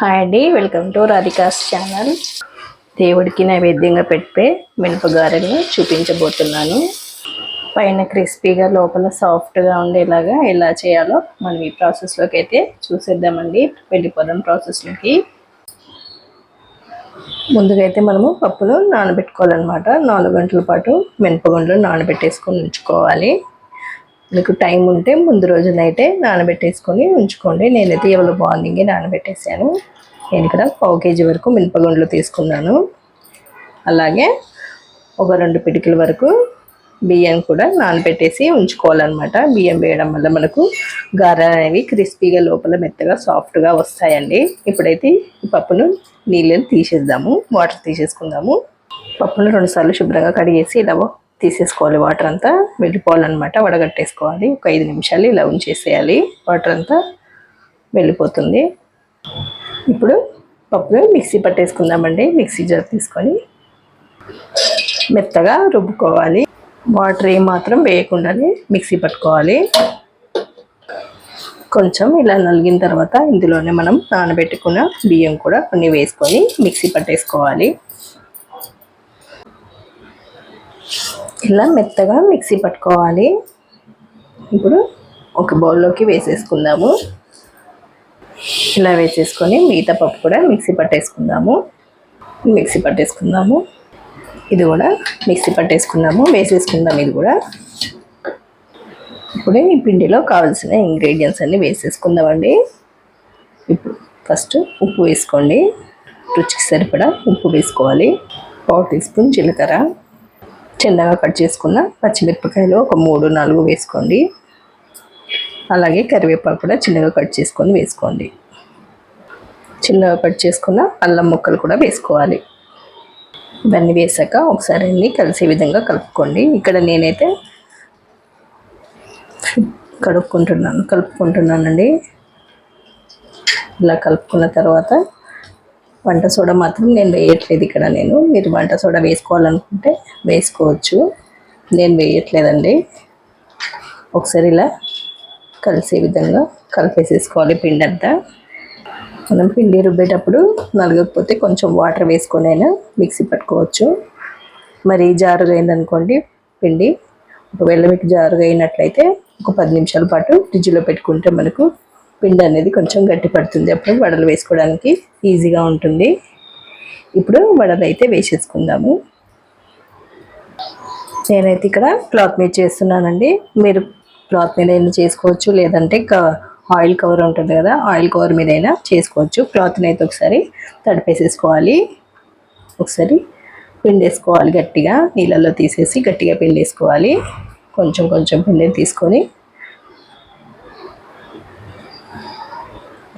Hi అండి, welcome to Radhika's channel. దేవుడికి నైవేద్యంగా పెట్టే మినపగారెలను చూపించబోతున్నాను. పైన క్రిస్పీగా లోపల సాఫ్ట్గా ఉండేలాగా ఎలా చేయాలో మనం ఈ ప్రాసెస్లోకి అయితే చూసేద్దామండి. వెళ్ళిపోదాం ప్రాసెస్లోకి. ముందుగా అయితే మనము పప్పులు నానబెట్టుకోవాలన్నమాట. 4 గంటల పాటు మినపగుండ్లు నానబెట్టేసుకొని ఉంచుకోవాలి. మీకు టైం ఉంటే ముందు రోజు నైటే నానబెట్టేసుకొని ఉంచుకోండి. నేనైతే ఇవాళ మార్నింగే నానబెట్టేసాను. నేను ఇక్కడ 1/4 కేజీ వరకు మినపగుండ్లు తీసుకున్నాను. అలాగే ఒక 2 పిడికిల వరకు బియ్యం కూడా నానబెట్టేసి ఉంచుకోవాలన్నమాట. బియ్యం వేయడం వల్ల మనకు గారెలు అనేవి క్రిస్పీగా లోపల మెత్తగా సాఫ్ట్గా వస్తాయండి. ఇప్పుడైతే ఈ పప్పును నీళ్ళని తీసేద్దాము, వాటర్ తీసేసుకుందాము. పప్పును 2 సార్లు శుభ్రంగా కడిగేసి ఇలా తీసేసుకోవాలి. వాటర్ అంతా వెళ్ళిపోవాలన్నమాట. వడగట్టేసుకోవాలి. ఒక 5 నిమిషాలు ఇలా ఉంచేసేయాలి. వాటర్ అంతా వెళ్ళిపోతుంది. ఇప్పుడు పప్పును మిక్సీ పట్టేసుకుందామండి. మిక్సీ జార్ తీసుకొని మెత్తగా రుబ్బుకోవాలి. వాటర్ ఏమాత్రం వేయకుండానే మిక్సీ పట్టుకోవాలి. కొంచెం ఇలా నలిగిన తర్వాత ఇందులోనే మనం నానబెట్టుకున్న బియ్యం కూడా కొన్ని వేసుకొని మిక్సీ పట్టేసుకోవాలి. ఇలా మెత్తగా మిక్సీ పట్టుకోవాలి. ఇప్పుడు ఒక బౌల్లోకి వేసేసుకుందాము. ఇలా వేసేసుకొని మిగతా పప్పు కూడా మిక్సీ పట్టేసుకుందాము. ఇది కూడా మిక్సీ పట్టేసుకుందాము. వేసేసుకుందాం ఇది కూడా. ఇప్పుడు ఈ పిండిలో కావాల్సిన ఇంగ్రీడియంట్స్ అన్నీ వేసేసుకుందామండి. ఇప్పుడు ఫస్ట్ ఉప్పు వేసుకోండి. రుచికి సరిపడా ఉప్పు వేసుకోవాలి. 1/4 టీ స్పూన్ జీలకర్ర, చిన్నగా కట్ చేసుకున్న పచ్చిమిరపకాయలు ఒక 3-4 వేసుకోండి. అలాగే కరివేపాకు కూడా చిన్నగా కట్ చేసుకొని వేసుకోండి. చిన్నగా కట్ చేసుకున్న అల్లం ముక్కలు కూడా వేసుకోవాలి. ఇవన్నీ వేసాక ఒకసారి అన్నీ కలిసే విధంగా కలుపుకోండి. ఇక్కడ నేనైతే కలుపుకుంటున్నానండి. ఇలా కలుపుకున్న తర్వాత వంట సోడా మాత్రం నేను వేయట్లేదు ఇక్కడ. మీరు వంట సోడా వేసుకోవాలనుకుంటే వేసుకోవచ్చు. నేను వేయట్లేదండి. ఒకసారి ఇలా కలిసే విధంగా కలిపేసేసుకోవాలి పిండి అంతా. మనం పిండి రుబ్బేటప్పుడు నలగకపోతే కొంచెం వాటర్ వేసుకొని అయినా మిక్సీ పట్టుకోవచ్చు. మరి జారుగా అయిందనుకోండి పిండి, ఒకవేళ మీకు జారుగా అయినట్లయితే ఒక 10 నిమిషాల పాటు ఫ్రిడ్జ్లో పెట్టుకుంటే మనకు పిండి అనేది కొంచెం గట్టి పడుతుంది. అప్పుడు వడలు వేసుకోవడానికి ఈజీగా ఉంటుంది. ఇప్పుడు వడలు అయితే వేసేసుకుందాము. నేనైతే ఇక్కడ క్లాత్ మీద చేస్తున్నానండి. మీరు క్లాత్ మీద అయినా చేసుకోవచ్చు, లేదంటే ఆయిల్ కవర్ ఉంటుంది కదా, ఆయిల్ కవర్ మీద అయినా చేసుకోవచ్చు. క్లాత్ని అయితే ఒకసారి తడిపేసేసుకోవాలి. ఒకసారి పిండేసుకోవాలి గట్టిగా. నీళ్ళల్లో తీసేసి గట్టిగా పిండేసుకోవాలి. కొంచెం పిండిని తీసుకొని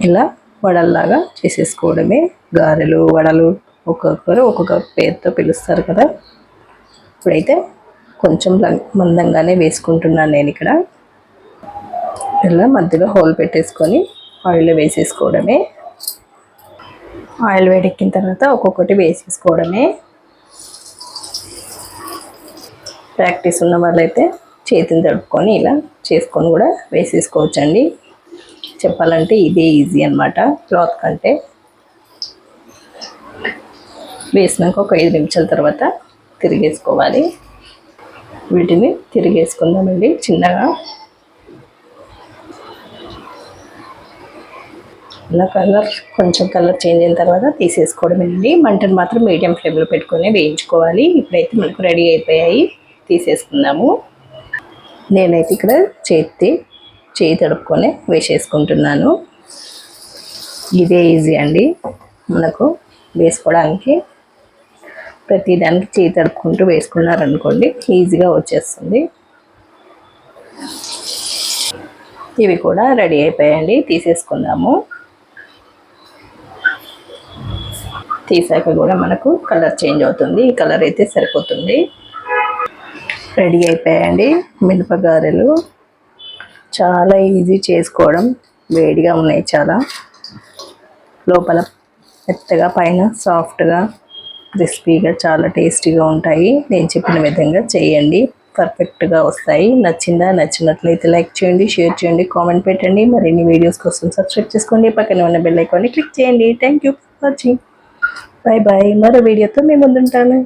ఇలా వడల్లాగా చేసేసుకోవడమే. గారెలు, వడలు ఒక్కొక్కరు ఒక్కొక్క పేరుతో పిలుస్తారు కదా. ఇప్పుడైతే కొంచెం మందంగానే వేసుకుంటున్నాను నేను ఇక్కడ. ఇలా మధ్యలో హోల్ పెట్టేసుకొని ఆయిల్లో వేసేసుకోవడమే. ఆయిల్ వేడెక్కిన తర్వాత ఒక్కొక్కటి వేసేసుకోవడమే. ప్రాక్టీస్ ఉన్న వాళ్ళైతే చేతిని తడుపుకొని ఇలా చేసుకొని కూడా వేసేసుకోవచ్చండి. చెప్పాలంటే ఇదే ఈజీ అన్నమాట క్లాత్ కంటే. వేసినాక ఒక 5 నిమిషాల తర్వాత తిరిగేసుకోవాలి. వీటిని తిరిగేసుకుందామండి చిన్నగా. ఇలా కొంచెం కలర్ చేంజ్ అయిన తర్వాత తీసేసుకోవడమేనండి. మంటను మాత్రం మీడియం ఫ్లేమ్లో పెట్టుకొని వేయించుకోవాలి. ఇప్పుడైతే మనకు రెడీ అయిపోయాయి. తీసేసుకుందాము. నేనైతే ఇక్కడ చేయి తడుపుకొని వేసేసుకుంటున్నాను. ఇదే ఈజీ అండి మనకు వేసుకోవడానికి. ప్రతిదానికి చేయి తడుపుకుంటూ వేసుకున్నారనుకోండి ఈజీగా వచ్చేస్తుంది. ఇవి కూడా రెడీ అయిపోయాయండి. తీసేసుకుందాము. తీసాక కూడా మనకు కలర్ చేంజ్ అవుతుంది. ఈ కలర్ అయితే సరిపోతుంది. రెడీ అయిపోయాయండి మినపగారెలు. చాలా ఈజీ చేసుకోవడం. వేడిగా ఉన్నాయి చాలా. లోపల మెత్తగా, పైన సాఫ్ట్గా, క్రిస్పీగా, చాలా టేస్టీగా ఉంటాయి. నేను చెప్పిన విధంగా చేయండి. పర్ఫెక్ట్గా వస్తాయి. నచ్చినట్లయితే లైక్ చేయండి, షేర్ చేయండి, కామెంట్ పెట్టండి. మరిన్ని వీడియోస్ కోసం సబ్స్క్రైబ్ చేసుకోండి, పక్కనే ఉన్న బెల్ ఐకాన్ని క్లిక్ చేయండి. Thank you for watching. Bye bye. మరో వీడియోతో మీ ముందుంటాను.